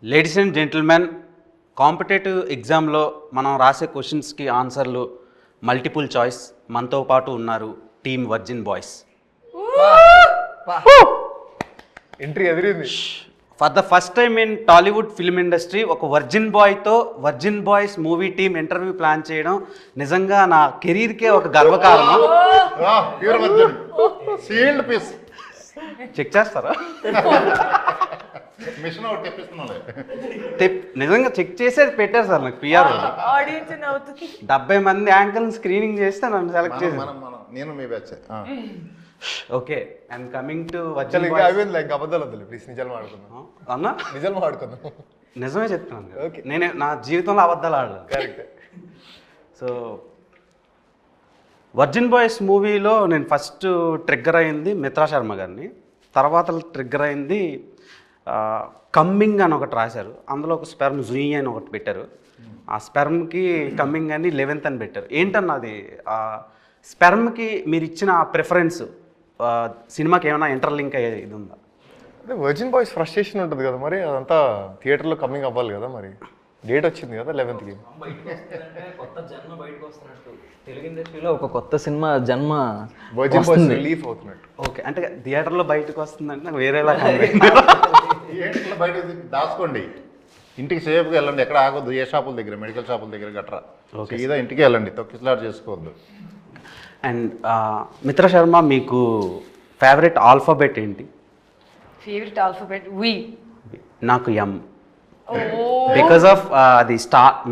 Ladies and gentlemen, competitive ఎగ్జామ్లో మనం రాసే క్వశ్చన్స్కి ఆన్సర్లు మల్టిపుల్ చాయిస్. మనతో పాటు ఉన్నారు టీమ్ వర్జిన్ బాయ్స్. ఎంట్రీ ఎదిరింది. For the first time in Tollywood film industry ఒక వర్జిన్ బాయ్తో virgin boys movie team interview plan చేయడం నిజంగా నా కెరీర్కే ఒక గర్వకారణం. చెక్ చేస్తారా? నిజంగా చెక్ చేసేది పెట్టారు సార్ నాకు పిఆర్. 70 మంది యాంకర్ని స్క్రీనింగ్ చేస్తే నన్ను సెలెక్ట్ చేసి నేను మీ batch. Okay, and coming to అబద్ధాలు ప్లీజ్, నిజాలు మాడుకుందాం అన్నా. నిజాలు మాడుకుందాం. నిజమే చెప్తున్నాను, నేను నా జీవితంలో అబద్ధాలు ఆడలేదు. కరెక్ట్. సో వర్జిన్ బాయ్స్ మూవీలో నేను ఫస్ట్ ట్రిగ్గర్ అయింది మిత్రా శర్మ గారిని. తర్వాత ట్రిగ్గర్ అయింది కమ్మింగ్ అని ఒకటి రాశారు. అందులో ఒక స్పెర్మ్ జూయి అని ఒకటి పెట్టారు. ఆ స్పెర్మ్కి కమ్మింగ్ అని 11th అని పెట్టారు. ఏంటన్నది స్పెర్మ్కి మీరు ఇచ్చిన ప్రిఫరెన్స్ సినిమాకి ఏమైనా ఇంటర్లింక్ అయ్యేది ఇది ఉందా? అదే వర్జిన్ బాయ్స్ ఫ్రస్ట్రేషన్ ఉంటుంది కదా, మరి అదంతా థియేటర్లో కమింగ్ అవ్వాలి కదా. మరి డేట్ వచ్చింది కదా 11th. కొత్త జన్మ బయటకు వస్తున్నట్టు తెలుగు ఇండస్ట్రీలో ఒక కొత్త సినిమా జన్మ వర్జిన్ బాయ్స్ రిలీఫ్ అవుతున్నట్టు. ఓకే, అంటే థియేటర్లో బయటకు వస్తుందంటే నాకు వేరేలా బయట దాచుకోండి, ఇంటికి సేఫ్గా వెళ్ళండి, ఎక్కడ ఆగొద్దు. ఏ షాపుల దగ్గర, మెడికల్ షాపుల దగ్గర గట్రా సీదా ఇంటికి వెళ్ళండి, తొక్కిసలాట్ చేసుకోవద్దు. అండ్ మిత్రా శర్మ, మీకు ఫేవరెట్ ఆల్ఫాబెట్ ఏంటి? ఫేవరెట్ ఆల్ఫాబెట్ వి. నాకు ఎం. బికాస్ ఆఫ్ అది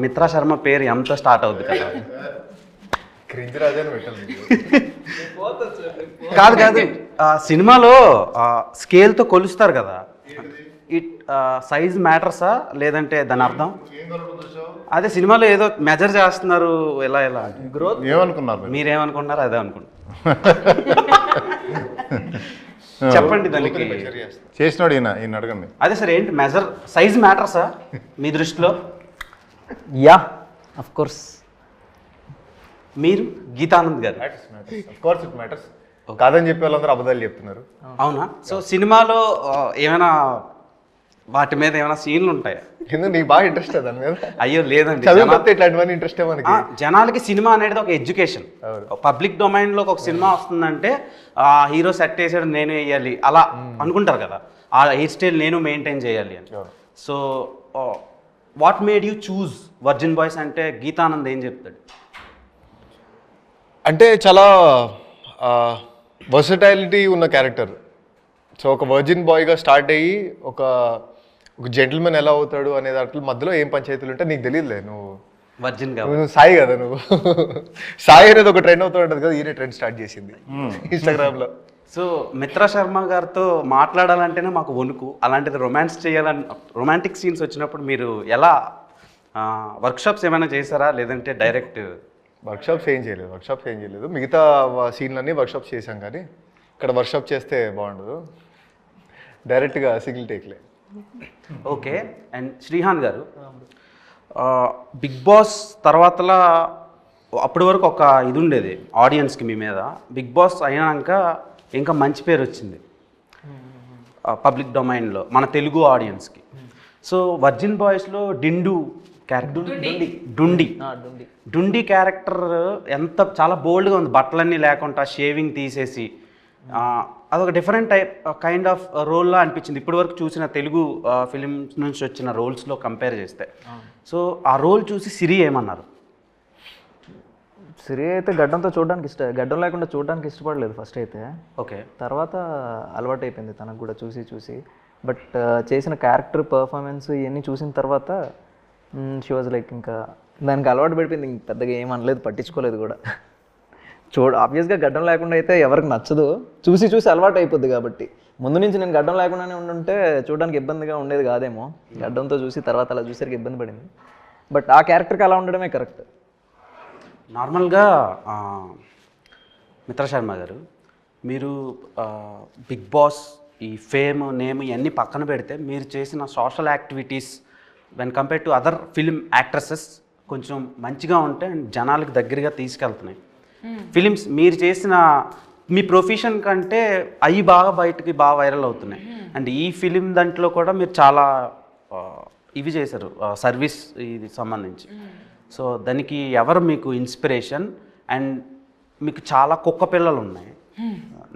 మిత్రా శర్మ పేరు ఎంతో స్టార్ట్ అవుద్ది కదా. క్రింజ్ రాజాని పెట్టాలి. కాదు కాదు, సినిమాలో స్కేల్తో కొలుస్తారు కదా, ఇట్ సైజ్ మ్యాటర్సా లేదంటే దాని అర్థం? అదే సినిమాలో ఏదో మెజర్ చేస్తున్నారు, ఎలా ఎలా గ్రోత్ ఏమనుకున్నారు? మీరేమనుకున్నారు? అదే అనుకుంటున్నారు. చెప్పండి దానికి. చేసినాడు ఈయన అడగండి. అదే సార్, ఏంటి మెజర్ సైజ్ మ్యాటర్సా మీ దృష్టిలో? Yeah, of course. మీరు గీతానంద్ గారు కాదని చెప్పే వాళ్ళందరూ అబద్ధాలు చెప్తున్నారు. అవునా? సో సినిమాలో ఏమైనా వాటి మీద ఏమైనా సీన్లు ఉంటాయా? ఎందుకు నీకు బాగా ఇంట్రెస్ట్ దాని మీద? అయ్యో లేదండి, ఇట్లాంటివన్నీ ఇంట్రెస్ట్ మనకి. జనాలకి సినిమా అనేది ఒక ఎడ్యుకేషన్. పబ్లిక్ డొమైన్లోకి ఒక సినిమా వస్తుందంటే హీరో సెట్ వేసాడు నేను వేయాలి అలా అనుకుంటారు కదా, ఆ హెయిర్ స్టైల్ నేను మెయింటైన్ చేయాలి అని. So what made you choose virgin boys అంటే గీతానంద్ ఏం చెప్తాడు? అంటే చాలా వర్సటైలిటీ ఉన్న క్యారెక్టర్. సో ఒక వర్జిన్ బాయ్గా స్టార్ట్ అయ్యి ఒక జెంటిల్మెన్ ఎలా అవుతాడు అనే దాంట్లో మధ్యలో ఏం పంచాయతీలు ఉంటే నీకు తెలియదులే. నువ్వు వర్జిన్ నువ్వు సాయి కదా, నువ్వు సాయి అనేది ఒక ట్రెండ్ అవుతూ ఉంటుంది కదా, ఈయన ట్రెండ్ స్టార్ట్ చేసింది ఇన్స్టాగ్రామ్లో. సో మిత్రా శర్మ గారితో మాట్లాడాలంటేనే మాకు వణుకు. అలాంటిది రొమాన్స్ చేయాలని, రొమాంటిక్ సీన్స్ వచ్చినప్పుడు మీరు ఎలా వర్క్షాప్స్ ఏమైనా చేశారా లేదంటే డైరెక్ట్? వర్క్షాప్స్ ఏం చేయలేదు. మిగతా సీన్లన్నీ వర్క్షాప్స్ చేశాం, కానీ ఇక్కడ వర్క్షాప్ చేస్తే బాగుండదు, డైరెక్ట్గా సింగిల్ టేక్లే. ఓకే. అండ్ శ్రీహాన్ గారు, బిగ్ బాస్ తర్వాతలా అప్పటి వరకు ఒక ఇది ఉండేది ఆడియన్స్కి మీ మీద. బిగ్ బాస్ అయినాక ఇంకా మంచి పేరు వచ్చింది పబ్లిక్ డొమైన్లో మన తెలుగు ఆడియన్స్కి. సో వర్జిన్ బాయ్స్లో డిండు క్యారెక్టర్, డుండి క్యారెక్టర్ ఎంత చాలా బోల్డ్గా ఉంది, బట్టలన్నీ లేకుండా షేవింగ్ తీసేసి అదొక డిఫరెంట్ కైండ్ ఆఫ్ రోల్లా అనిపించింది ఇప్పటి వరకు చూసిన తెలుగు ఫిలిమ్స్ నుంచి వచ్చిన రోల్స్లో కంపేర్ చేస్తే. సో ఆ రోల్ చూసి సిరి ఏమన్నారు? సిరి అయితే గడ్డంతో గడ్డం లేకుండా చూడడానికి ఇష్టపడలేదు ఫస్ట్ అయితే. ఓకే. తర్వాత అలవాటు అయిపోయింది తనకు కూడా చూసి. బట్ చేసిన క్యారెక్టర్ పర్ఫార్మెన్స్ ఇవన్నీ చూసిన తర్వాత షీ వాజ్ లైక్, ఇంకా దానికి అలవాటు పడిపోయింది. ఇంక పెద్దగా ఏం అనలేదు, పట్టించుకోలేదు కూడా. ఆబ్వియస్గా గడ్డం లేకుండా అయితే ఎవరికి నచ్చదు, చూసి అలవాటు అయిపోద్ది. కాబట్టి ముందు నుంచి నేను గడ్డం లేకుండానే ఉండుంటే చూడడానికి ఇబ్బందిగా ఉండేది కాదేమో. గడ్డంతో చూసి తర్వాత అలా చూసరికి ఇబ్బంది పడింది. బట్ ఆ క్యారెక్టర్కి అలా ఉండడమే కరెక్ట్. నార్మల్గా మిత్రా శర్మ గారు, మీరు బిగ్ బాస్, ఈ ఫేమ్, నేమ్ ఇవన్నీ పక్కన పెడితే మీరు చేసిన social activities when compare to other film actresses కొంచెం మంచిగా ఉంటే జనాలకు దగ్గరగా తీసుకెళ్తున్నాయి ఫిలిమ్స్. మీరు చేసిన మీ ప్రొఫెషన్ కంటే అవి బాగా బయటకి బాగా వైరల్ అవుతున్నాయి. అండ్ ఈ ఫిలిం దాంట్లో కూడా మీరు చాలా ఇవి చేశారు సర్వీస్ ఇది సంబంధించి. సో దానికి ఎవరు మీకు ఇన్స్పిరేషన్? అండ్ మీకు చాలా కుక్క పిల్లలు ఉన్నాయి.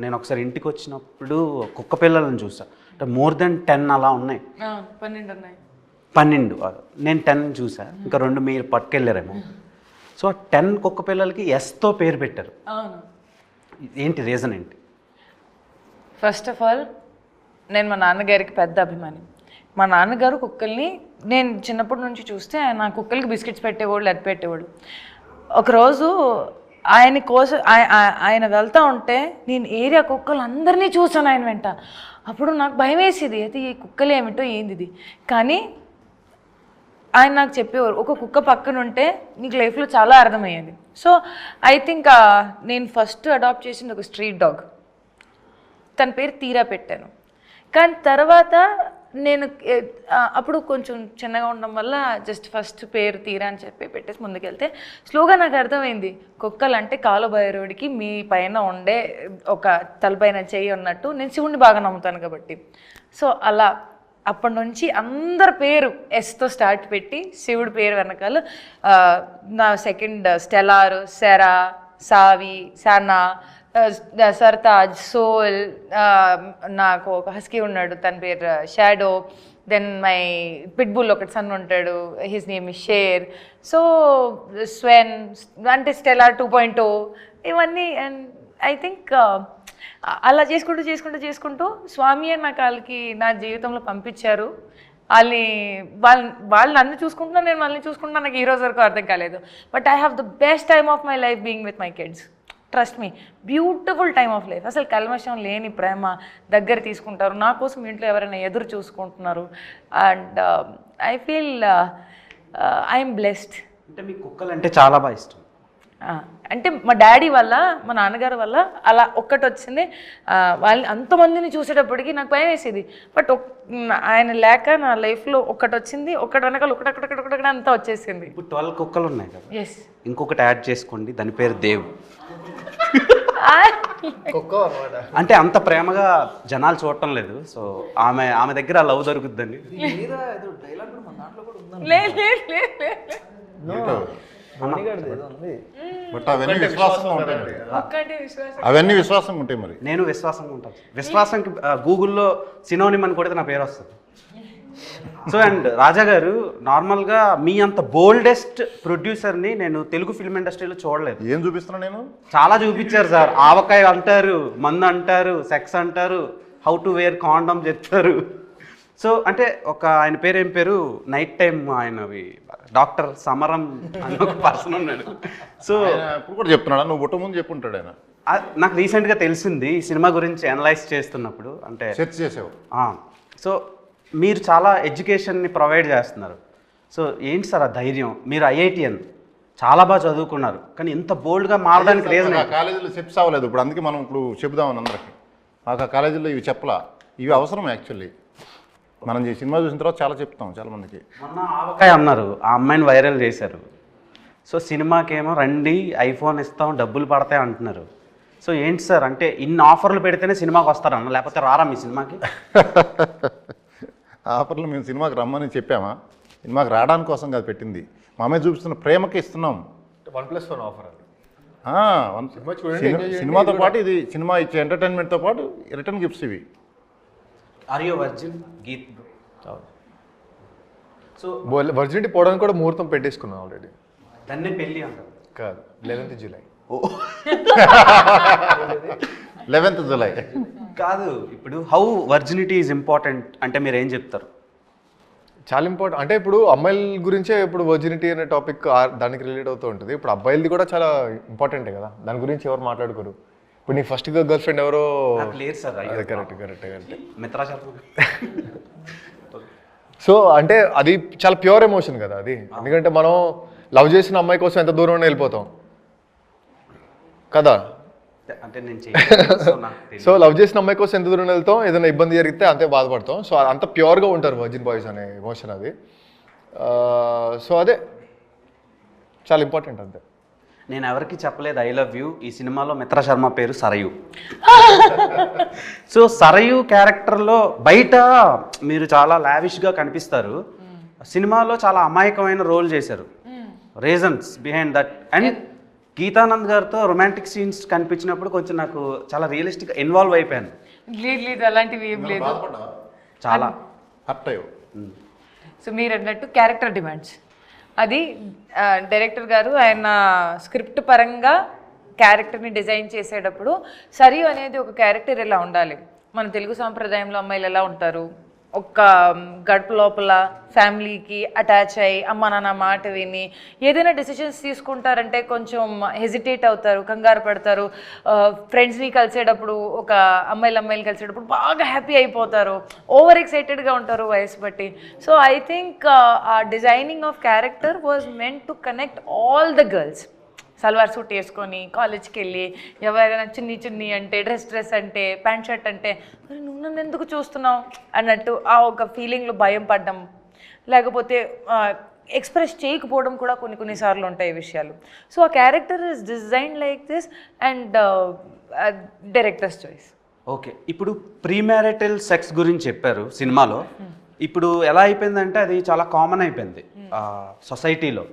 నేను ఒకసారి ఇంటికి వచ్చినప్పుడు కుక్క పిల్లలను చూసా, అంటే మోర్ దెన్ 10 అలా ఉన్నాయి. 12 ఉన్నాయి. 12 నేను 10 చూసా, ఇంకా 2 మీరు పట్టుకెళ్ళారేమో. సో 10 కుక్క పిల్లలకి ఎస్తో పేరు పెట్టారు. అవును. ఏంటి రీజన్ ఏంటి? ఫస్ట్ ఆఫ్ ఆల్ నేను మా నాన్నగారికి పెద్ద అభిమాని. మా నాన్నగారు కుక్కల్ని నేను చిన్నప్పటి నుంచి చూస్తే ఆయన కుక్కలకి బిస్కెట్స్ పెట్టేవాళ్ళు, అది పెట్టేవాళ్ళు. ఒకరోజు ఆయన కోసం ఆయన వెళ్తూ ఉంటే నేను ఏరియా కుక్కలు అందరినీ చూసాను ఆయన వెంట. అప్పుడు నాకు భయం వేసేది, అయితే ఈ కుక్కలు ఏమిటో ఏంది ఇది. కానీ ఆయన నాకు చెప్పేవారు, ఒక కుక్క పక్కన ఉంటే నీకు లైఫ్లో చాలా అర్థమయ్యేది. సో ఐ థింక్ నేను ఫస్ట్ అడాప్ట్ చేసింది ఒక స్ట్రీట్ డాగ్. తన పేరు తీరా పెట్టాను. కానీ తర్వాత నేను అప్పుడు కొంచెం చిన్నగా ఉండడం వల్ల జస్ట్ ఫస్ట్ పేరు తీరా అని చెప్పి పెట్టేసి ముందుకెళ్తే స్లోగా నాకు అర్థమైంది, కుక్కలు అంటే కాలభైరవుడికి మీ పైన ఉండే ఒక తలపైన చెయ్యి ఉన్నట్టు. నేను శివుడిని బాగా నమ్ముతాను కాబట్టి. సో అలా అప్పటి నుంచి అందరి పేరు ఎస్తో స్టార్ట్ పెట్టి శివుడి పేరు వెనకాల నా సెకండ్ స్టెలార్, సెరా, సావి, సనా, సర్తాజ్, సోల్, నాకు ఒక హస్కీ ఉన్నాడు తన పేరు షాడో, దెన్ మై పిట్బుల్ ఒకటి సన్ ఉంటాడు, his name is Sher. So Sven అంటే స్టెలార్ 2.0 ఇవన్నీ. అండ్ ఐ థింక్ అలా చేసుకుంటూ స్వామి అని నాకు వాళ్ళకి నా జీవితంలో పంపించారు. వాళ్ళు నన్ను చూసుకుంటున్నా, నేను వాళ్ళని చూసుకుంటున్నా. నాకు ఈ రోజు వరకు అర్థం కాలేదు. But I have the best time of my life being with my kids. Trust me, beautiful time of life. అసలు కల్మషం లేని ప్రేమ, దగ్గర తీసుకుంటారు. నా కోసం ఇంట్లో ఎవరైనా ఎదురు చూసుకుంటున్నారు. And I feel I'm blessed. అంటే మీకు కుక్కలు అంటే చాలా బాగా ఇష్టం. అంటే మా డాడీ వల్ల, మా నాన్నగారి వల్ల అలా ఒక్కటి వచ్చింది. వాళ్ళని అంతమందిని చూసేటప్పటికి నాకు భయం వేసేది. బట్ ఆయన లేక నా లైఫ్లో ఒక్కటి వచ్చింది. ఒక్కటి వెనకాల ఒకటి అంతా వచ్చేసింది. ఇప్పుడు 12 కుక్కలు ఉన్నాయి కదా, ఎస్. ఇంకొకటి యాడ్ చేసుకోండి, దాని పేరు దేవ్. కుక్క అనమాట. అంటే అంత ప్రేమగా జనాలు చూడటం లేదు. సో ఆమె దగ్గర లవ్ దొరుకుద్దని. బట్ అవన్నీ విశ్వాసంగా ఉంటాయి మరి. అవన్నీ విశ్వాసంగా ఉంటాయి మరి. నేను విశ్వాసంగా ఉంటాను. విశ్వాసంకి గూగుల్లో సినోనిమ్ అని కొడితే నా పేరు వస్తుంది. సో అండ్ రాజా గారు, నార్మల్గా మీ అంత బోల్డెస్ట్ ప్రొడ్యూసర్ని నేను తెలుగు ఫిల్మ్ ఇండస్ట్రీలో చూడలేదు. ఏం చూపిస్తున్నా నేను? చాలా చూపించారు సార్. ఆవకాయ అంటారు, మందు అంటారు, సెక్స్ అంటారు, హౌ టు వేర్ కాండమ్ చెప్తారు. సో అంటే ఆయన పేరు ఏం పేరు, నైట్ టైం ఆయనవి డాక్టర్ సమరం అని ఒక పర్సన్ ఉన్నాడు. సో ఇప్పుడు కూడా చెప్తున్నాడా? నువ్వు పుట్ట ముందు చెప్పుంటాడు ఆయన. నాకు రీసెంట్గా తెలిసింది ఈ సినిమా గురించి అనలైజ్ చేస్తున్నప్పుడు. అంటే సెర్చ్ చేసావు. సో మీరు చాలా ఎడ్యుకేషన్ని ప్రొవైడ్ చేస్తున్నారు. సో ఏంటి సార్ ఆ ధైర్యం? మీరు ఐఐటిఎన్ చాలా బాగా చదువుకున్నారు, కానీ ఇంత బోల్డ్గా మారడానికి రీజన్? కాలేజీలో చెప్పి అవ్వలేదు. ఇప్పుడు అందుకే మనం ఇప్పుడు చెబుదామని అందరికి. మాకు ఆ కాలేజీలో ఇవి చెప్పలా. ఇవి అవసరం యాక్చువల్లీ. మనం ఈ సినిమా చూసిన తర్వాత చాలా చెప్తాం చాలా మందికి. మొన్న ఆవకాయ అన్నారు, ఆ అమ్మాయిని వైరల్ చేశారు. సో సినిమాకేమో రండి, ఐఫోన్ ఇస్తాం, డబ్బులు పడతాయి అంటున్నారు. సో ఏంటి సార్, అంటే ఇన్ని ఆఫర్లు పెడితేనే సినిమాకి వస్తారన్న, లేకపోతే రారా మీ సినిమాకి? ఆఫర్లు మేము సినిమాకి రమ్మని చెప్పామా? సినిమాకి రావడానికి కోసం కాదు పెట్టింది, మా అమ్మాయి చూపిస్తున్న ప్రేమకి ఇస్తున్నాం. 1+1 ఆఫర్ అది. సినిమాతో పాటు ఇది సినిమా ఇచ్చే ఎంటర్టైన్మెంట్తో పాటు రిటర్న్ గిఫ్ట్స్ ఇవి. Are you virgin Geeth? So virginity పోవడానికి కూడా ముహూర్తం పెట్టేసుకున్నాం ఆల్రెడీ. దాన్నే పెళ్ళి అంటారు కాదు, 11th జూలై. 11th జూలై కాదు. ఇప్పుడు హౌ వర్జినిటీ ఈజ్ ఇంపార్టెంట్ అంటే మీరు ఏం చెప్తారు? చాలా ఇంపార్టెంట్. అంటే ఇప్పుడు అమ్మాయిల గురించే ఇప్పుడు వర్జినిటీ అనే టాపిక్ దానికి రిలేట్ అవుతూ ఉంటుంది. ఇప్పుడు అబ్బాయిలది కూడా చాలా ఇంపార్టెంటే కదా, దాని గురించి ఎవరు మాట్లాడుకోరు. ఇప్పుడు నీ ఫస్ట్ గర్ల్ ఫ్రెండ్ ఎవరో లేదు sir. Correct. Mitra Sharma. So అంటే అది చాలా ప్యూర్ ఎమోషన్ కదా అది. ఎందుకంటే మనం లవ్ చేసిన అమ్మాయి కోసం ఎంత దూరం వెళ్ళిపోతాం కదా. అంటే నేను సో లవ్ చేసిన అమ్మాయి కోసం ఎంత దూరం వెళ్తాం, ఏదైనా ఇబ్బంది జరిగితే అంతే బాధపడతాం. సో అంత ప్యూర్గా ఉంటారు వర్జిన్ బాయ్స్ అనే ఎమోషన్ అది. సో అదే చాలా ఇంపార్టెంట్ అంతే. నేను ఎవరికి చెప్పలేదు ఐ లవ్ యూ. ఈ సినిమాలో మిత్రా శర్మ పేరు సరయు. సో సరయు క్యారెక్టర్లో బయట మీరు చాలా లావిష్గా కనిపిస్తారు, సినిమాలో చాలా అమాయకమైన రోల్ చేశారు. Reasons behind that. And Geetanand గారితో రొమాంటిక్ సీన్స్ కనిపించినప్పుడు కొంచెం నాకు చాలా రియలిస్టిక్ ఇన్వాల్వ్ అయిపోయాను. లేదు అలాంటివి ఏం లేదు. బాధపడ్డావా? చాలా హర్ట్ అయ్యో. సో మీరు అన్నట్టు క్యారెక్టర్ డిమాండ్స్, అది డైరెక్టర్ గారు ఆయన స్క్రిప్ట్ పరంగా క్యారెక్టర్ని డిజైన్ చేసేటప్పుడు సరియు అనేది ఒక క్యారెక్టర్ ఎలా ఉండాలి, మన తెలుగు సాంప్రదాయంలో అమ్మాయిలు ఎలా ఉంటారు, ఒక గడప లోపల ఫ్యామిలీకి అటాచ్ అయ్యి అమ్మ నాన్న మాట విని ఏదైనా డెసిషన్స్ తీసుకుంటారంటే కొంచెం హెజిటేట్ అవుతారు, కంగారు పడతారు. ఫ్రెండ్స్ని కలిసేటప్పుడు ఒక అమ్మాయిలు కలిసేటప్పుడు బాగా హ్యాపీ అయిపోతారు, ఓవర్ ఎక్సైటెడ్గా ఉంటారు వయసు బట్టి. సో ఐ థింక్ ఆ designing of character was meant to connect all the girls. Salwar suit వేసుకొని కాలేజ్కి వెళ్ళి ఎవరైనా చున్నీ అంటే డ్రెస్ అంటే ప్యాంట్ షర్ట్ అంటే మరి నువ్వు నన్ను ఎందుకు చూస్తున్నావు అన్నట్టు ఆ ఒక ఫీలింగ్లో భయం పడ్డం, లేకపోతే ఎక్స్ప్రెస్ చేయకపోవడం కూడా కొన్నిసార్లు ఉంటాయి ఈ విషయాలు. సో ఆ character is design like this and directors choice. Okay, ఇప్పుడు ప్రీమ్యారిటల్ సెక్స్ గురించి చెప్పారు సినిమాలో. ఇప్పుడు ఎలా అయిపోయిందంటే అది చాలా కామన్ అయిపోయింది సొసైటీలో.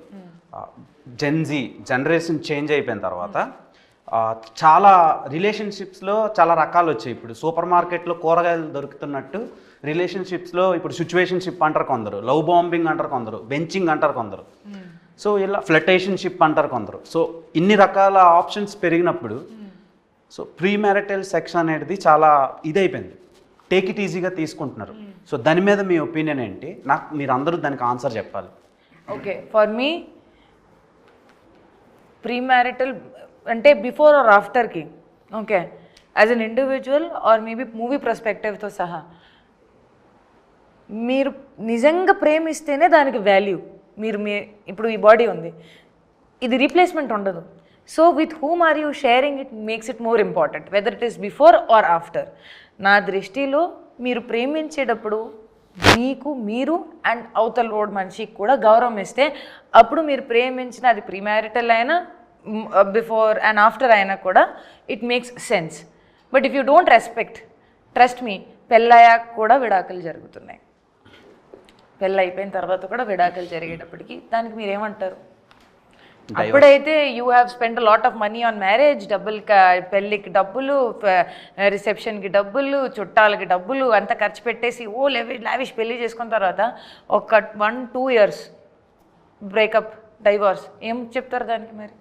జెన్జీ జనరేషన్ చేంజ్ అయిపోయిన తర్వాత చాలా రిలేషన్షిప్స్లో చాలా రకాలు వచ్చాయి. ఇప్పుడు సూపర్ మార్కెట్లో కూరగాయలు దొరుకుతున్నట్టు రిలేషన్షిప్స్లో ఇప్పుడు సిచ్యువేషన్షిప్ అంటారు కొందరు, లవ్ బాంబింగ్ అంటారు కొందరు, బెంచింగ్ అంటారు కొందరు, సో ఇలా ఫ్లటేషన్షిప్ అంటారు కొందరు. సో ఇన్ని రకాల ఆప్షన్స్ పెరిగినప్పుడు సో ప్రీమ్యారిటల్ సెక్స్ అనేది చాలా ఇదైపోయింది, టేక్ ఇట్ ఈజీగా తీసుకుంటున్నారు. సో దాని మీద మీ ఒపీనియన్ ఏంటి? నాకు మీరు అందరూ దానికి ఆన్సర్ చెప్పాలి. ఓకే, ఫర్ మీ ప్రీమ్యారిటల్ అంటే బిఫోర్ ఆర్ ఆఫ్టర్కి, okay, as an individual or maybe movie పర్స్పెక్టివ్తో సహా మీరు నిజంగా ప్రేమిస్తేనే దానికి వాల్యూ. మీరు ఇప్పుడు ఈ బాడీ ఉంది, ఇది రీప్లేస్మెంట్ ఉండదు. So with whom are you sharing it makes it more important, whether it is before or after. నా దృష్టిలో మీరు ప్రేమించేటప్పుడు మీకు మీరు అండ్ అవతల రోడ్ మనిషికి కూడా గౌరవం ఇస్తే అప్పుడు మీరు ప్రేమించిన అది ప్రీమ్యారిటల్ అయినా బిఫోర్ అండ్ ఆఫ్టర్ అయినా కూడా it makes sense. But if you don't respect, trust me, పెళ్ళయ్యాక కూడా విడాకులు జరుగుతున్నాయి. పెళ్ళి అయిపోయిన తర్వాత కూడా విడాకులు జరిగేటప్పటికి దానికి మీరు ఏమంటారు? అప్పుడైతే you have spend lot of money on marriage, పెళ్ళికి డబ్బులు, రిసెప్షన్కి డబ్బులు, చుట్టాలకి డబ్బులు అంతా ఖర్చు పెట్టేసి లావిష్ పెళ్ళి చేసుకున్న తర్వాత ఒక 1-2 years బ్రేకప్, డైవర్స్, ఏం చెప్తారు దానికి? మరి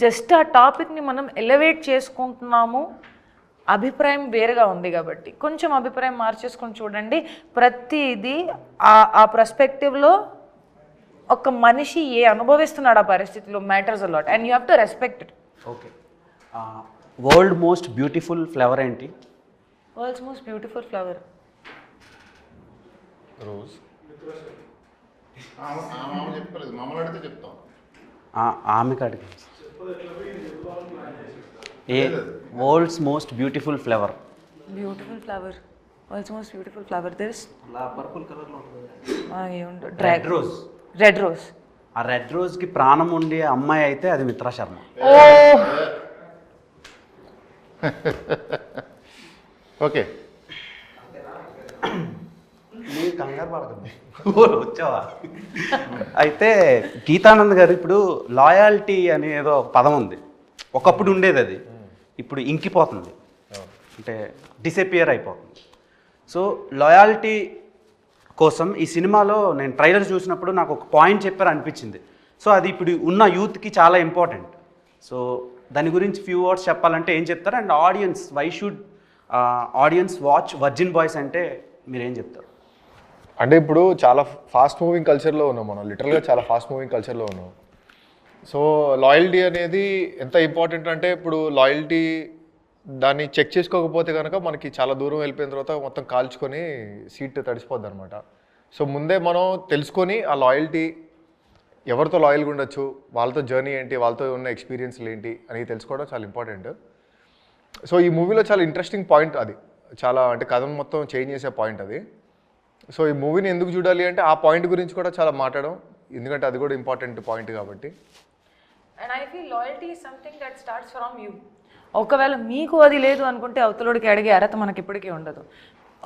జస్ట్ ఆ టాపిక్ని మనం ఎలివేట్ చేసుకుంటున్నాము, అభిప్రాయం వేరుగా ఉంది కాబట్టి కొంచెం అభిప్రాయం మార్చేసుకొని చూడండి. ప్రతిదీ ఆ పర్స్పెక్టివ్లో ఒక మనిషి అనుభవిస్తున్నాడు ఆ పరిస్థితిలో matters a lot and you have to respect it. Okay, world most beautiful flower ఏంటి? World's most beautiful flower rose. చెప్పలేదు, మమ్మల్ని అడిగితే చెప్తాం. ఆమె కాడికి ఏ world's most beautiful flower? Beautiful flower, world's most beautiful flower this purple కలర్లో రెడ్ రోజ్. Red rose. ఆ రెడ్ రోజ్కి ప్రాణం ఉండే అమ్మాయి అయితే అది మిత్రా శర్మ. ఓకే, మీరు కంగారు పడకండి, వచ్చావా? అయితే గీతానంద్ గారు ఇప్పుడు లాయాల్టీ అనే ఏదో ఒక పదం ఉంది, ఒకప్పుడు ఉండేది, అది ఇప్పుడు ఇంకిపోతుంది, అంటే డిసపియర్ అయిపోతుంది. సో లాయాల్టీ కోసం ఈ సినిమాలో నేను ట్రైలర్ చూసినప్పుడు నాకు ఒక పాయింట్ చెప్పారు అనిపించింది. సో అది ఇప్పుడు ఉన్న యూత్కి చాలా ఇంపార్టెంట్. సో దాని గురించి ఫ్యూ వర్డ్స్ చెప్పాలంటే ఏం చెప్తారు? And audience, why should audience watch virgin boys అంటే మీరేం చెప్తారు? అంటే ఇప్పుడు చాలా ఫాస్ట్ మూవింగ్ కల్చర్లో ఉన్నాం మనం, లిటరల్గా చాలా ఫాస్ట్ మూవింగ్ కల్చర్లో ఉన్నాం. సో లాయల్టీ అనేది ఎంత ఇంపార్టెంట్ అంటే ఇప్పుడు లాయల్టీ దాన్ని చెక్ చేసుకోకపోతే కనుక మనకి చాలా దూరం వెళ్ళిపోయిన తర్వాత మొత్తం కాల్చుకొని సీట్ తడిసిపోద్ది అనమాట. సో ముందే మనం తెలుసుకొని ఆ లాయల్టీ ఎవరితో లాయల్గా ఉండొచ్చు, వాళ్ళతో జర్నీ ఏంటి, వాళ్ళతో ఉన్న ఎక్స్పీరియన్స్లు ఏంటి అని తెలుసుకోవడం చాలా ఇంపార్టెంట్. సో ఈ మూవీలో చాలా ఇంట్రెస్టింగ్ పాయింట్ అది, చాలా అంటే కథను మొత్తం చేంజ్ చేసే పాయింట్ అది. సో ఈ మూవీని ఎందుకు చూడాలి అంటే ఆ పాయింట్ గురించి కూడా చాలా మాట్లాడడం, ఎందుకంటే అది కూడా ఇంపార్టెంట్ పాయింట్ కాబట్టి. And I feel loyalty is something that starts from you. ఒకవేళ మీకు అది లేదు అనుకుంటే అవతలోడికి అడిగే అర్హత మనకి ఇప్పటికీ ఉండదు.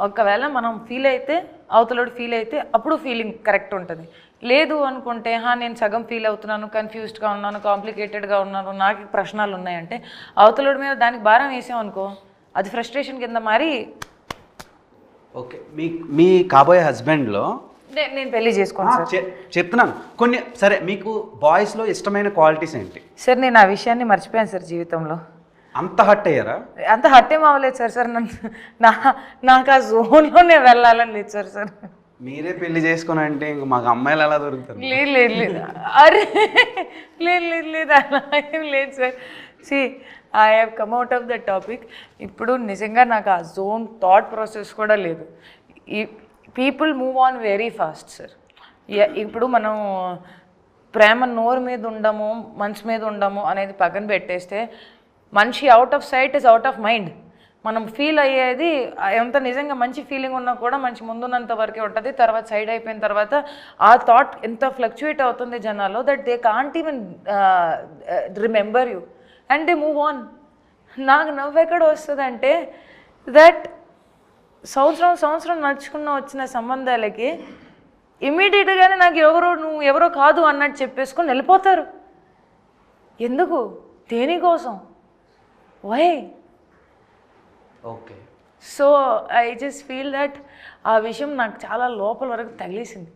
ఒకవేళ మనం ఫీల్ అయితే అవతలోడు ఫీల్ అయితే అప్పుడు ఫీలింగ్ కరెక్ట్ ఉంటుంది. లేదు అనుకుంటే నేను సగం ఫీల్ అవుతున్నాను, కన్ఫ్యూజ్డ్గా ఉన్నాను, కాంప్లికేటెడ్గా ఉన్నాను, నాకు ప్రశ్నలు ఉన్నాయంటే అవతలోడి మీద దానికి భారం వేసాం అనుకో, అది ఫ్రస్ట్రేషన్ కింద మారి ఓకే. మీ కాబోయే హస్బెండ్లో నేను పెళ్లి చేసుకోను సార్. చెప్తున్నాను కొన్ని. సరే, మీకు బాయ్స్లో ఇష్టమైన క్వాలిటీస్ ఏంటి? సార్ నేను ఆ విషయాన్ని మర్చిపోయాను సార్ జీవితంలో. అంత హర్ట్ అయ్యారా? అంత హర్ట్ ఏం అవ్వలేదు సార్. నాకు ఆ జోన్లోనే వెళ్ళాలని లేదు సార్. మీరే పెళ్లి చేసుకుని అంటే ఇంక మాకు అమ్మాయిలు ఎలా దొరుకుతారు? లేదు అరే లేదు అలా ఏం లేదు sir. See I have come out of the topic. ఇప్పుడు నిజంగా నాకు ఆ జోన్ థాట్ ప్రాసెస్ కూడా లేదు. ఈ people move on very fast sir. ఇప్పుడు మనం ప్రేమ నోరు మీద ఉండము, మనసు మీద ఉండము అనేది పక్కన పెట్టేస్తే మనిషి out of sight is out of mind. మనం ఫీల్ అయ్యేది ఎంత నిజంగా మంచి ఫీలింగ్ ఉన్నా కూడా మంచి ముందున్నంత వరకే ఉంటుంది. తర్వాత సైడ్ అయిపోయిన తర్వాత ఆ థాట్ ఎంత ఫ్లక్చుయేట్ అవుతుంది జనాల్లో that they can't even remember you and they move on. నాకు నవ్వు ఎక్కడ వస్తుంది అంటే దట్ సంవత్సరం నడుచుకున్న వచ్చిన సంబంధాలకి ఇమ్మీడియట్గానే నాకు నువ్వు ఎవరో కాదు అన్నట్టు చెప్పేసుకొని వెళ్ళిపోతారు. ఎందుకు? దేనికోసం? Why? Okay. So I just feel that ఆ విషయం నాకు చాలా లోపల వరకు తగిలేసింది.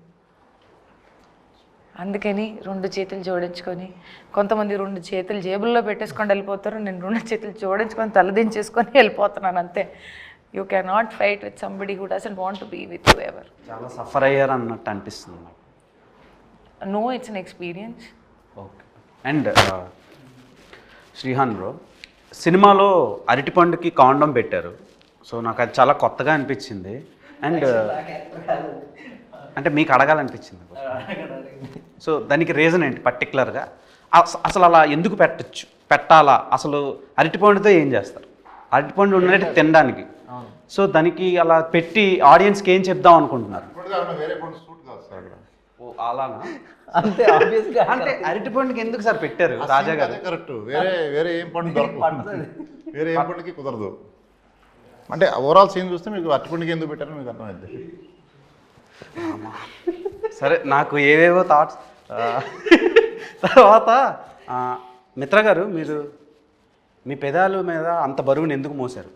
అందుకని 2 చేతులు జోడించుకొని, కొంతమంది 2 చేతులు జేబుల్లో పెట్టేసుకొని వెళ్ళిపోతారు, నేను 2 చేతులు జోడించుకొని తలదించేసుకొని వెళ్ళిపోతున్నాను అంతే. You can not fight with somebody who doesn't want to be with you ever. చాలా సఫర్ అయ్యారు అన్నట్టు అనిపిస్తుంది నాకు. No, it's an experience. Okay. And Shrihan bro, సినిమాలో అరటిపండుకి కాండం పెట్టారు. సో నాకు అది చాలా కొత్తగా అనిపించింది. అండ్ అంటే మీకు అడగాలనిపించింది. సో దానికి రీజన్ ఏంటి పర్టికులర్గా? అసలు అలా ఎందుకు పెట్టాలా? అసలు అరటిపండుతో ఏం చేస్తారు? అరటిపండు ఉన్నట్టు తినడానికి. సో దానికి అలా పెట్టి ఆడియన్స్కి ఏం చెప్దాం అనుకుంటున్నారు? వేరే పండు సూట్ కాదు సార్ అక్కడ. ఓ అలానా? అంతే ఆబ్వియస్గా. అంటే అరటిపండుకి ఎందుకు సార్ పెట్టారు రాజా గారు? కరెక్ట్. వేరే ఏం పండు దొరకదు, వేరే ఏం పండుకి కుదరదు. అంటే ఓవరాల్ సీన్ చూస్తే మీకు అరటిపండుకి ఎందుకు పెట్టారో మీకు అర్థమైంది. సరే, నాకు ఏవేవో థాట్స్. తర్వాత మిత్ర గారు, మీరు మీ పెదాల మీద అంత బరువుని ఎందుకు మోసారు?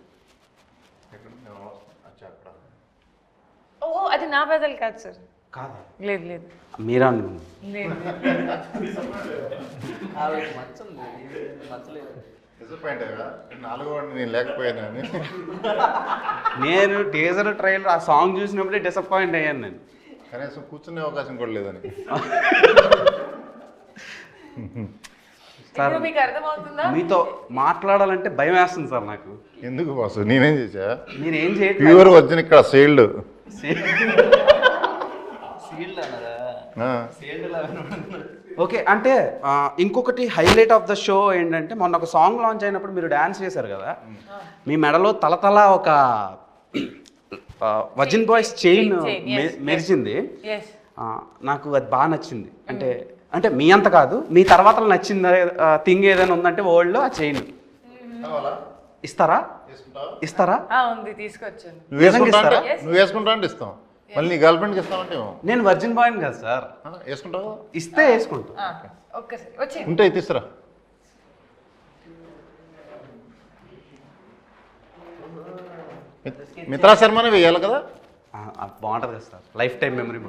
ఓ, అది నా పెదలు కాదు సార్. కాదా? లేదు మీరా? డిసప్పాయింట్ అయ్యా, 4వ వాడిని నేను లేకపోయానని. నేను టీజర్ ట్రైలర్ ఆ సాంగ్ చూసినప్పుడే డిసప్పాయింట్ అయ్యాను నేను. కనీసం కూర్చునే అవకాశం కూడా లేదని. ఇప్పుడు మీకు అర్థమవుతుందా? మీతో మాట్లాడాలంటే భయం వేస్తుంది సార్ నాకు. ఎందుకు బాసు, నేనేం చేశా? మీరు ఏం చేయట్లేదు. ప్యూర్ వచ్చిన ఇక్కడ సేల్డ్. ఓకే. అంటే ఇంకొకటి హైలైట్ ఆఫ్ ద షో ఏంటంటే, మొన్న ఒక సాంగ్ లాంచ్ అయినప్పుడు మీరు డ్యాన్స్ చేశారు కదా, మీ మెడలో తలతల ఒక వర్జిన్ బాయ్స్ చైన్ మెరిచింది. నాకు అది బాగా నచ్చింది. అంటే మీ అంత కాదు, మీ తర్వాత నచ్చింది థింగ్ ఏదైనా ఉందంటే వరల్డ్లో ఆ చైన్ ఇస్తారా? ఉంది, తీసుకొచ్చాను. నువ్వు వేసుకుంటా అంటే ఇస్తాం, మళ్ళీ నీ గర్ల్ ఫ్రెండ్కి ఇస్తామంటే నేను వర్జిన్ బాయ్ని కదా సార్. వేసుకుంటావు? ఇస్తే వేసుకుంటా. ఒక్కసారి వచ్చి ఉంటే తీసురా. మిత్రా శర్మనే వేయాలి కదా? బాగుంటుంది కదా sir, life time memory.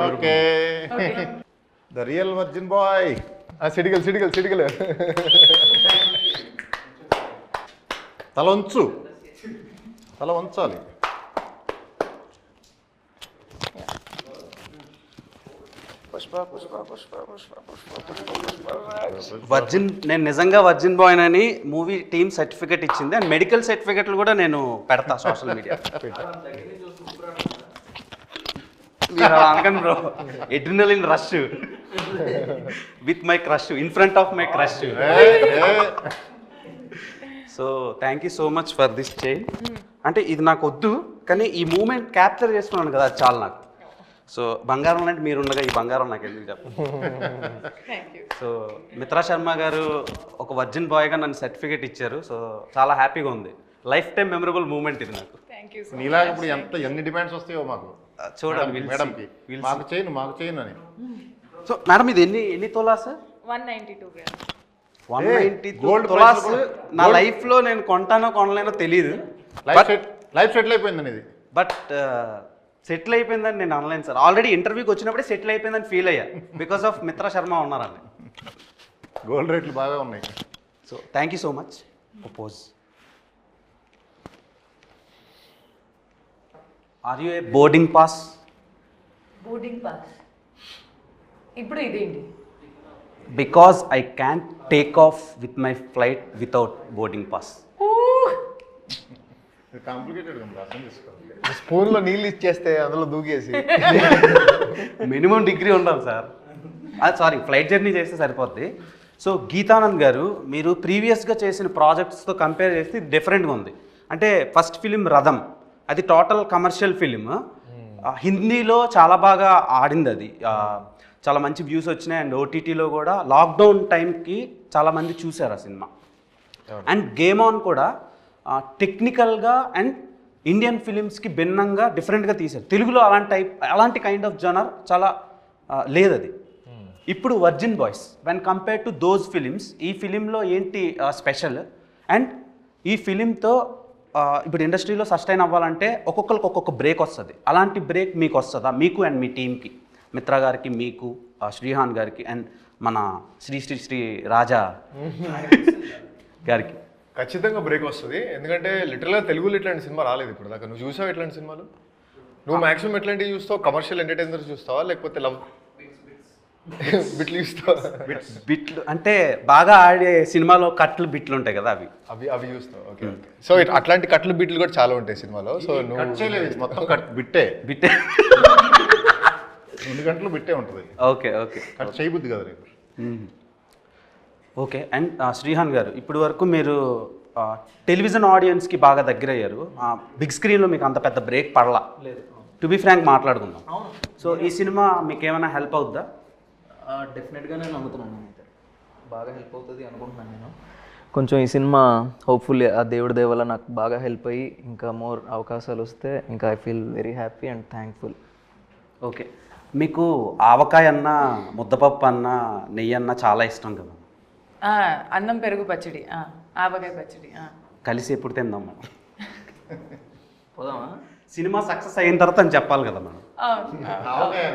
Okay, the real virgin boy. సిడిగల్ తల వంచాలి. నేను నిజంగా వర్జిన్ బాయ్ అని మూవీ టీమ్ సర్టిఫికేట్ ఇచ్చింది. అండ్ మెడికల్ సర్టిఫికేట్లు కూడా నేను పెడతా సోషల్ మీడియా. మీరు అలా అనకండి bro. Adrenaline rush with my crush, in front of my crush. So thank you so much for this chain. అంటే ఇది నాకు వద్దు, కానీ ఈ మూమెంట్ క్యాప్చర్ చేసుకున్నాను కదా, అది చాలు నాకు. సో బంగారం లాంటి మీరు ఉండగా ఈ బంగారం నాకు ఎందుకు చెప్పండి. సో మిత్రా శర్మ గారు ఒక వర్జిన్ బాయ్గా నన్ను సర్టిఫికేట్ ఇచ్చారు. సో చాలా హ్యాపీగా ఉంది. లైఫ్ టైం మెమరబుల్ మూమెంట్ ఇది నాకు. థ్యాంక్ యూ సో నీలాగా ఇప్పుడు ఎన్ని డిమాండ్స్ వస్తాయో మాకు చూడండి మేడంకి మాకు చేయను అని. సో మేడం ఇది ఎన్ని tolas? 192 grams. 190 gold tolas. price నా లైఫ్లో నేను కొంటానో కొనలేనో తెలియదు, లైఫ్ సెటిల్ అయిపోయిందని ఇది. బట్ సెటిల్ అయిపోయిందని నేను అనలేను సార్. ఆల్రెడీ ఇంటర్వ్యూకి వచ్చినప్పుడే సెటిల్ అయిపోయిందని ఫీల్ అయ్యా, బికాస్ ఆఫ్ మిత్రా శర్మ ఉన్నారండి. గోల్డ్ రేట్లు బాగా ఉన్నాయి. So thank you so much. Pause. Are you a boarding pass? Boarding pass. ఇప్పుడు ఇదేంటి? Because I can take off with my flight without boarding pass. Complicated ఉంది, అర్థం చేసుకోవాలి. స్పూన్లో నీళ్ళు ఇచ్చేస్తే అందులో దూకేసి మినిమం డిగ్రీ ఉండాలి సార్. సారీ, ఫ్లైట్ జర్నీ చేస్తే సరిపోద్ది. సో గీతానంద్ గారు, మీరు ప్రీవియస్గా చేసిన ప్రాజెక్ట్స్తో కంపేర్ చేస్తే ఇది డిఫరెంట్గా ఉంది. అంటే ఫస్ట్ ఫిలిం రథం, అది టోటల్ కమర్షియల్ ఫిలిం. హిందీలో చాలా బాగా ఆడింది అది, చాలా మంచి వ్యూస్ వచ్చినాయి. అండ్ ఓటీటీలో కూడా లాక్డౌన్ టైంకి చాలామంది చూశారు ఆ సినిమా. అండ్ గేమ్ ఆన్ కూడా టెక్నికల్గా అండ్ ఇండియన్ ఫిలిమ్స్కి భిన్నంగా డిఫరెంట్గా తీశారు. తెలుగులో అలాంటి కైండ్ ఆఫ్ జనర్ చాలా లేదు అది. ఇప్పుడు virgin boys, when compare to those films, ఈ ఫిలింలో ఏంటి స్పెషల్? అండ్ ఈ ఫిలింతో ఇప్పుడు ఇండస్ట్రీలో సస్టైన్ అవ్వాలంటే ఒక్కొక్కరికి ఒక్కొక్క బ్రేక్ వస్తుంది. అలాంటి బ్రేక్ మీకు వస్తుందా? మీకు అండ్ మీ టీంకి, మిత్రా గారికి, మీకు, శ్రీహాన్ గారికి, అండ్ మన శ్రీ రాజా గారికి? ఖచ్చితంగా బ్రేక్ వస్తుంది. ఎందుకంటే లిటరల్గా తెలుగులో ఇట్లాంటి సినిమా రాలేదు ఇప్పుడు దాకా. నువ్వు చూసావు ఇట్లాంటి సినిమాలు? నువ్వు మాక్సిమం ఎట్లాంటివి చూస్తావు? కమర్షియల్ ఎంటర్టైనర్ చూస్తావా, లేకపోతే లవ్ బిట్లు చూస్తావా? బిట్లు అంటే బాగా ఆడే సినిమాలో కట్లు బిట్లు ఉంటాయి కదా, అవి చూస్తావు. ఓకే. సో అట్లాంటి కట్లు బిట్లు కూడా చాలా ఉంటాయి సినిమాలో. సో నువ్వు కట్ చేయలేదు, ఇది మొత్తం బిట్టే. 2 గంటలు బిట్టే ఉంటుంది. ఓకే. కట్ చేయబుద్ది కదా రేపు. ఓకే. అండ్ శ్రీహాన్ గారు, ఇప్పటి వరకు మీరు టెలివిజన్ ఆడియన్స్కి బాగా దగ్గర అయ్యారు. బిగ్ స్క్రీన్లో మీకు అంత పెద్ద బ్రేక్ పడలా. లేదు, టు బి ఫ్రాంక్ మాట్లాడుకుందాం. సో ఈ సినిమా మీకు ఏమైనా హెల్ప్ అవుద్దా? డెఫినెట్గా నేను నమ్ముతున్నాను. నేనైతే బాగా హెల్ప్ అవుతుంది అనుకుంటున్నాను నేను. కొంచెం ఈ సినిమా హోప్ఫుల్లీ ఆ దేవుడి దయ వల్ల నాకు బాగా హెల్ప్ అయ్యి ఇంకా మోర్ అవకాశాలు వస్తే ఇంకా I feel very happy and thankful. Okay. మీకు ఆవకాయ అన్న, ముద్దపప్పు అన్న, నెయ్యి అన్న చాలా ఇష్టం కదా? అన్నం పెరుగు పచ్చడి, ఆవకాయ పచ్చడి కలిసి ఎప్పుడు తిందాం మనం? పోదామా? సినిమా సక్సెస్ అయిన తర్వాత అని చెప్పాలి కదా మనం.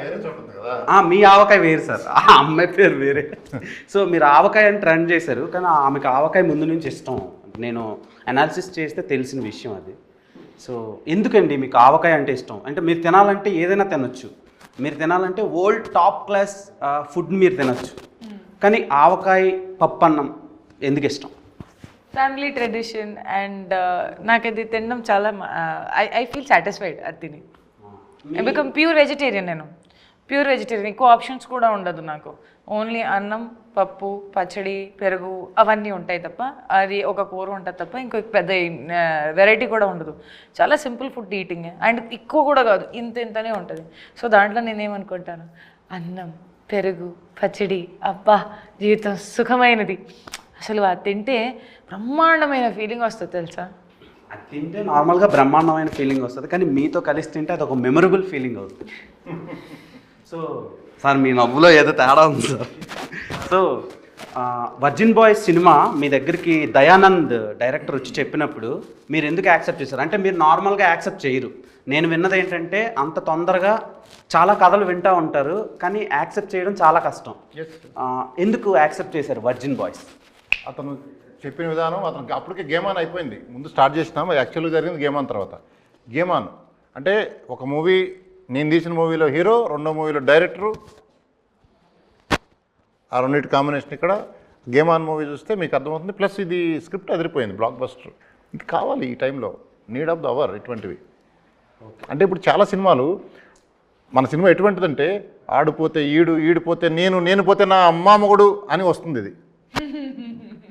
వేరే చోట ఉంది కదా. మీ ఆవకాయ వేరు సార్, ఆ అమ్మాయి పేరు వేరే. సో మీరు ఆవకాయ అని ట్రెండ్ చేశారు, కానీ ఆమెకు ఆవకాయ ముందు నుంచి ఇష్టం. నేను అనాలిసిస్ చేస్తే తెలిసిన విషయం అది. సో ఎందుకండి మీకు ఆవకాయ అంటే ఇష్టం? అంటే మీరు తినాలంటే ఏదైనా తినొచ్చు, మీరు తినాలంటే ఓల్డ్ టాప్ క్లాస్ ఫుడ్ మీరు తినొచ్చు, కానీ ఆవకాయ పప్పన్నం ఎందుకు ఇష్టం? ఫ్యామిలీ ట్రెడిషన్ అండ్ నాకు అది తినడం చాలా ఐ ఫీల్ సాటిస్ఫైడ్ అది తిని. I become pure vegetarian. నేను ప్యూర్ వెజిటేరియన్, ఎక్కువ ఆప్షన్స్ కూడా ఉండదు నాకు. ఓన్లీ అన్నం, పప్పు, పచ్చడి, పెరుగు అవన్నీ ఉంటాయి తప్ప, అది ఒక కూర ఉంటుంది తప్ప ఇంకో పెద్ద వెరైటీ కూడా ఉండదు. చాలా సింపుల్ ఫుడ్ ఈటింగ్ అండ్ ఎక్కువ కూడా కాదు, ఇంతనే ఉంటుంది. సో దాంట్లో నేనేమనుకుంటాను, అన్నం, పెరుగు, పచ్చడి, అబ్బా జీవితం సుఖమైనది. అసలు అది తింటే బ్రహ్మాండమైన ఫీలింగ్ వస్తుంది తెలుసా. అది తింటే నార్మల్గా బ్రహ్మాండమైన ఫీలింగ్ వస్తుంది, కానీ మీతో కలిసి తింటే అది ఒక మెమొరబుల్ ఫీలింగ్ అవుతుంది. సో సార్ మీ నవ్వులో ఏదో తేడా ఉంది సార్. సో వర్జిన్ బాయ్స్ సినిమా మీ దగ్గరికి దయానంద్ డైరెక్టర్ వచ్చి చెప్పినప్పుడు మీరు ఎందుకు యాక్సెప్ట్ చేశారు? అంటే మీరు నార్మల్గా యాక్సెప్ట్ చేయరు. నేను విన్నది ఏంటంటే అంత తొందరగా చాలా కథలు వింటూ ఉంటారు, కానీ యాక్సెప్ట్ చేయడం చాలా కష్టం. ఎందుకు యాక్సెప్ట్ చేశారు వర్జిన్ బాయ్స్? అతను చెప్పిన విధానం, అతనికి అప్పటికే గేమ్ ఆన్ అయిపోయింది. ముందు స్టార్ట్ చేసినాము, యాక్చువల్గా జరిగింది గేమ్ ఆన్ తర్వాత. గేమ్ ఆన్ అంటే ఒక మూవీ, నేను తీసిన మూవీలో హీరో, రెండో మూవీలో డైరెక్టరు, ఆ రెండింటి కాంబినేషన్. ఇక్కడ గేమ్ ఆన్ మూవీ చూస్తే మీకు అర్థమవుతుంది. ప్లస్ ఇది స్క్రిప్ట్ అదిరిపోయింది, బ్లాక్ బస్టర్. ఇది కావాలి ఈ టైంలో, నీడ్ ఆఫ్ ద అవర్ ఇటువంటివి. అంటే ఇప్పుడు చాలా సినిమాలు, మన సినిమా ఎటువంటిదంటే ఆడిపోతే ఈడిపోతే నేను పోతే నా అమ్మ మొగుడు అని వస్తుంది. ఇది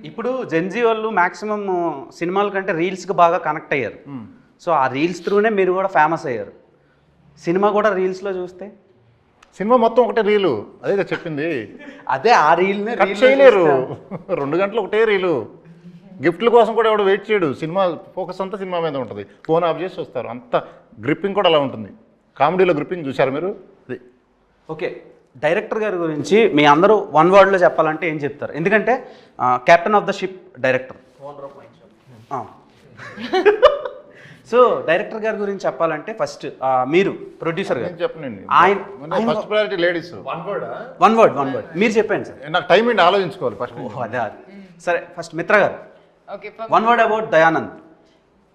ఇప్పుడు జెన్జీ వాళ్ళు మ్యాక్సిమం సినిమాల కంటే రీల్స్కి బాగా కనెక్ట్ అయ్యారు. సో ఆ రీల్స్ త్రూనే మీరు కూడా ఫేమస్ అయ్యారు. సినిమా కూడా రీల్స్లో చూస్తే సినిమా మొత్తం ఒకటే రీలు, అదే చెప్పింది. అదే ఆ రీల్నే కట్ చేయలేరు, 2 గంటలు ఒకటే రీలు. గిఫ్ట్ల కోసం కూడా ఎవడు వెయిట్ చేయడు, సినిమా ఫోకస్ అంతా సినిమా మీద ఉంటుంది, ఫోన్ ఆఫ్ చేసి వస్తారు, అంత గ్రిప్పింగ్ కూడా అలా ఉంటుంది. కామెడీలో గ్రిప్పింగ్ చూశారు మీరు? అది ఓకే, డైరెక్టర్ గారి గురించి మీ అందరూ వన్ వర్డ్లో చెప్పాలంటే ఏం చెప్తారు? ఎందుకంటే captain of the ship director. So director గారి గురించి చెప్పాలంటే ఫస్ట్ మీరు ప్రొడ్యూసర్ గారు చెప్పనండి. ఆయన first priority ladies. One word మీరు చెప్పండి సార్. నాకు టైం ఏంటి ఆలోచించుకోవాలి ఫస్ట్. అదే సరే, ఫస్ట్ మిత్ర గారు okay, one word about Dayanand.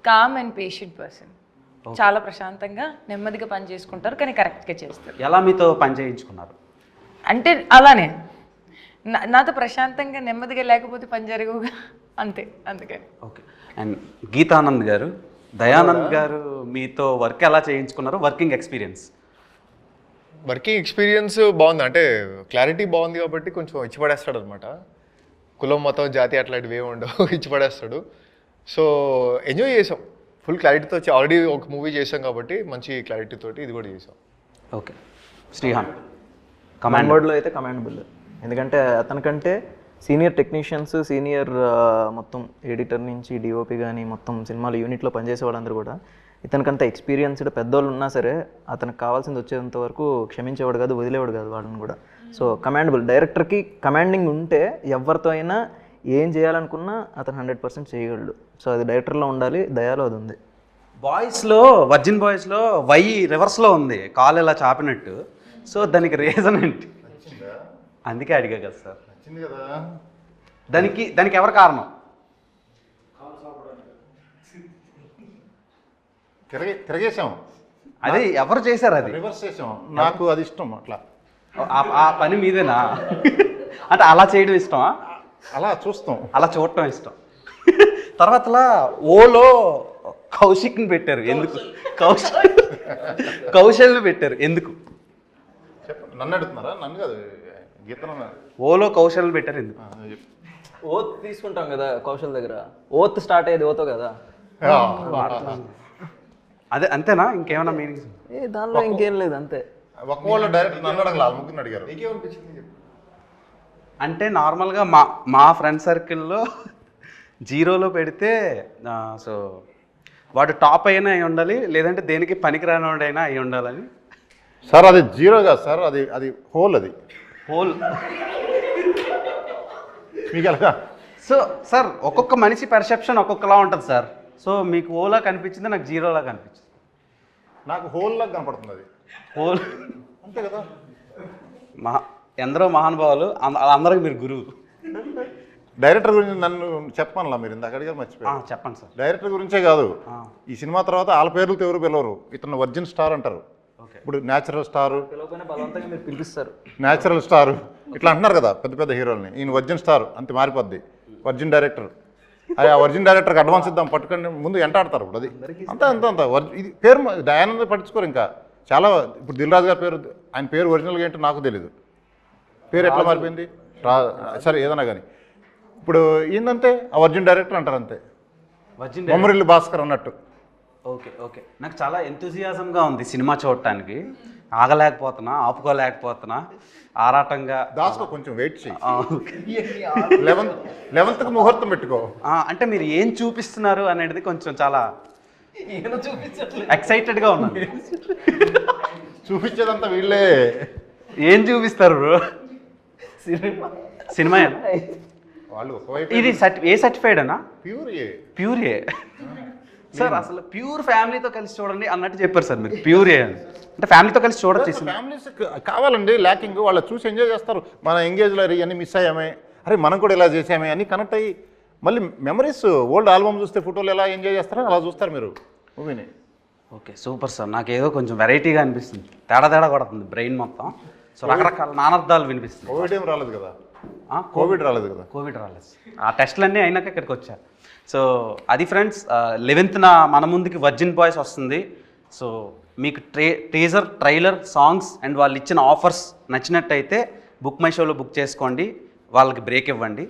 Calm and patient person. చాలా ప్రశాంతంగా నెమ్మదిగా పని చేసుకుంటారు, కానీ కరెక్ట్గా చేస్తారు. ఎలా మీతో పని చేయించుకున్నారు? అంటే అలానే నాతో ప్రశాంతంగా నెమ్మదిగా లేకపోతే పని జరగవుగా, అంతే, అందుకని. ఓకే, అండ్ గీతానంద్ గారు, దయానంద్ గారు మీతో వర్క్ ఎలా చేయించుకున్నారు? వర్కింగ్ ఎక్స్పీరియన్స్ బాగుంది, అంటే క్లారిటీ బాగుంది కాబట్టి కొంచెం ఇచ్చి పడేస్తాడు అనమాట. కులం మతం జాతి అట్లాంటివి ఏమి ఉండవు, ఇచ్చి పడేస్తాడు. సో ఎంజాయ్ చేసాం, ఫుల్ క్లారిటీతో వచ్చి. ఆల్రెడీ ఒక మూవీ చేసాం కాబట్టి మంచి క్లారిటీ తోటి ఇది కూడా చేసాం. ఓకే, శ్రీహాన్ కమాండ్ వర్డ్లో అయితే కమాండబుల్. ఎందుకంటే అతనికంటే సీనియర్ టెక్నీషియన్స్, సీనియర్ మొత్తం ఎడిటర్ నుంచి డిఓపి కానీ మొత్తం సినిమాలు యూనిట్లో పనిచేసే వాళ్ళందరూ కూడా ఇతనికంత ఎక్స్పీరియన్స్డ్ పెద్దోళ్ళు ఉన్నా సరే అతనికి కావాల్సింది వచ్చేంత వరకు క్షమించేవాడు కాదు, వదిలేవాడు కాదు వాళ్ళని కూడా. So commendable. డైరెక్టర్కి కమాండింగ్ ఉంటే ఎవరితో అయినా ఏం చేయాలనుకున్నా అతను 100% చేయగలడు. సో అది డైరెక్టర్లో ఉండాలి, దయాలో అది ఉంది. బాయ్స్లో, వర్జిన్ బాయ్స్లో వై రివర్స్లో ఉంది, కాలు ఇలా చాపినట్టు. సో దానికి రీజన్ ఏంటి? అందుకే అడిగా కదా సార్. వచ్చింది కదా, దానికి ఎవరు కారణం? తిరగేసాం, అదే ఎవరు చేశారు? అది రివర్స్ చేసాం. నాకు అది ఇష్టం, అట్లా ఆ పని మీదేనా? అంటే అలా చేయడం ఇష్టమా? అలా చూస్తాం, అలా చూడటం ఇష్టం. తర్వాతలా ఓలో కౌశిక్ని పెట్టారు ఎందుకు? కౌశల్ని పెట్టారు ఎందుకు? చెప్పండి. నన్ను అడుగుతున్నారా? నన్ను కాదు, గీతను. ఓలో కౌశల్ని పెట్టారు ఎందుకు? ఓత్ తీసుకుంటాం కదా కౌశల్ దగ్గర, ఓత్ స్టార్ట్ అయ్యేది ఓతో కదా. అదే అంతేనా? ఇంకేమైనా మీనింగ్స్? దానిలో ఇంకేం లేదు, అంతే. ఒక్క వాళ్ళు డైరెక్ట్ నన్ను అడగల, ముగ్గురిని అడిగారు. అంటే నార్మల్గా మా ఫ్రెండ్ సర్కిల్లో జీరోలో పెడితే సో వాడు టాప్ అయినా అయి ఉండాలి, లేదంటే దేనికి పనికిరానివాడైనా అయి ఉండాలని. సార్ అది జీరో కాదు సార్, అది హోల్, అది హోల్. మీకు ఎలాగా? సో సార్ ఒక్కొక్క మనిషి పర్సెప్షన్ ఒక్కొక్కలా ఉంటుంది సార్. సో మీకు ఓలా కనిపించింది, నాకు జీరోలా కనిపించింది. నాకు హోల్ లాగా కనపడుతుంది అది. హోల్ అంతే కదా. ఎందరో మహానుభావులు, అందరికి మీరు గురువు. డైరెక్టర్ గురించి నన్ను చెప్పానులా, మీరు ఇందాక అడిగారు, మర్చిపోయారు. చెప్పండి సార్. డైరెక్టర్ గురించే కాదు, ఈ సినిమా తర్వాత వాళ్ళ పేర్లతో ఎవరు పిలవరు. ఇతను వర్జిన్ స్టార్ అంటారు, ఇప్పుడు న్యాచురల్ స్టారు, బలవంతంగా మీరు పిలిపిస్తారు, న్యాచురల్ స్టారు ఇట్లా అంటున్నారు కదా పెద్ద పెద్ద హీరోల్ని. ఈయన వర్జిన్ స్టార్, అంతే మారిపోద్ది. వర్జిన్ డైరెక్టర్, ఆ వర్జిన్ డైరెక్టర్కి అడ్వాన్స్ ఇద్దాం పట్టుకొని ముందు ఎంటాడతారు. ఇప్పుడు అది అంత ఇది పేరు దయానంద పట్టించుకోరు. ఇంకా చాలా, ఇప్పుడు దిల్ రాజు గారి పేరు, ఆయన పేరు ఒరిజినల్గా ఏంటో నాకు తెలీదు. పేరు ఎట్లా మారిపోయింది? సరే ఏదైనా కానీ ఇప్పుడు ఏంటంటే ఆ వర్జిన్ డైరెక్టర్ అంటారు, అంతే. బొమ్మరిల్లు భాస్కర్ అన్నట్టు. ఓకే, నాకు చాలా ఎంతూజియాజంగా ఉంది సినిమా చూడటానికి. ఆగలేకపోతున్నా, ఆపుకోలేకపోతున్నా, ఆరాటంగా. దాస్లో కొంచెం వెయిట్ చేయి, 11th ముహూర్తం పెట్టుకో. అంటే మీరు ఏం చూపిస్తున్నారు అనేది కొంచెం చాలా ఎక్సైటెడ్గా ఉన్నాను. చూపించేదంతా వీళ్ళే. ఏం చూపిస్తారు బ్రో? సినిమా వాళ్ళు ఒకవైపు. ఇది ఏ సర్టిఫైడ్ అన్నా? ప్యూర్ ఏ సార్. అసలు ప్యూర్ ఫ్యామిలీతో కలిసి చూడండి అన్నట్టు చెప్పారు సార్ మీరు. ప్యూర్ ఏ అంటే ఫ్యామిలీతో కలిసి చూడొచ్చు. ఫ్యామిలీస్ కావాలండి, ల్యాకింగ్ వాళ్ళు చూసి ఎంజాయ్ చేస్తారు. మన ఎంగేజ్లో ఇవన్నీ మిస్ అయ్యామే, అరే మనం కూడా ఇలా చేసామే అని కనెక్ట్ అయ్యి మళ్ళీ మెమరీస్, ఓల్డ్ ఆల్బమ్ చూస్తే ఫోటోలు ఎలా ఎంజాయ్ చేస్తారో అలా చూస్తారు మీరు మూవీని. Okay, super sir. నాకు ఏదో కొంచెం వెరైటీగా అనిపిస్తుంది, తేడా కొడుతుంది బ్రెయిన్ మొత్తం. సో రకరకాల నానార్థాలు వినిపిస్తుంది. కోవిడ్ ఏం రాలేదు కదా? కోవిడ్ రాలేదు కదా? కోవిడ్ రాలేదు. ఆ టెస్టులన్నీ అయినాక ఇక్కడికి వచ్చారు. సో అది ఫ్రెండ్స్, 11th మన ముందుకి వర్జిన్ బాయ్స్ వస్తుంది. సో మీకు టీజర్, ట్రైలర్, సాంగ్స్ అండ్ వాళ్ళు ఇచ్చిన ఆఫర్స్ నచ్చినట్టయితే బుక్ మై షోలో బుక్ చేసుకోండి, వాళ్ళకి బ్రేక్ ఇవ్వండి.